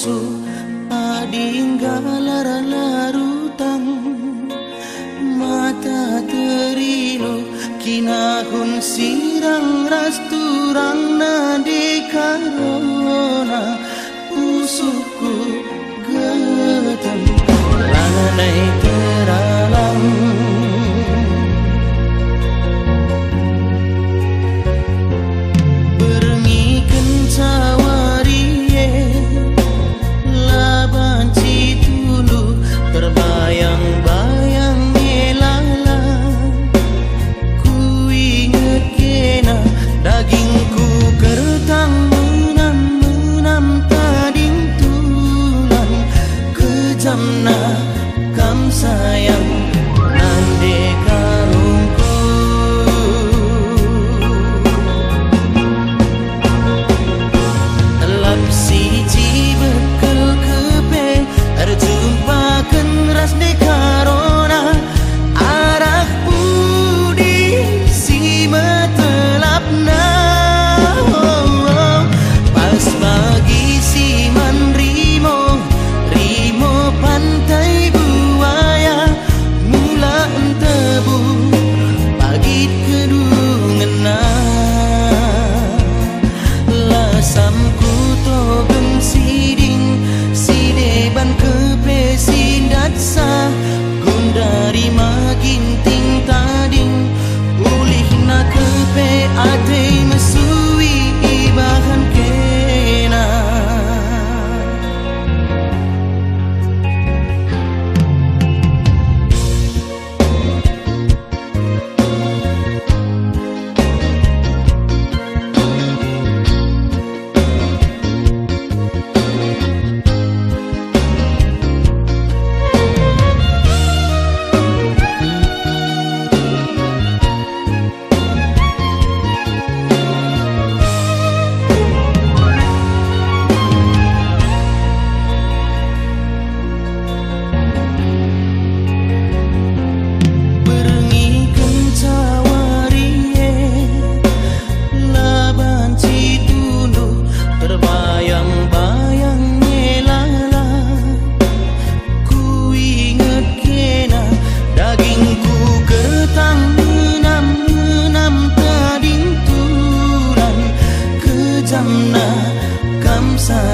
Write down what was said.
puso adinggalar larutang mata terilo kinahun sirang rasturang nade karona pusuku getem lanai teralang berngikeun sawariye laban citulu terbayang-bayang ngelala ku inget kena dagingku kertang menam tading tulan kejamna kam sayang nande karungku telap siji bekel kepe terjumpakan ras de karona arah budi si metelapna pas bagi si man rimo pantai buaya mula entebu pagit kedungena lasamku togeng siding sideban kepe sindatsa gundari maginting tading ulihna kepe ate mesui ibahan kena kam sayang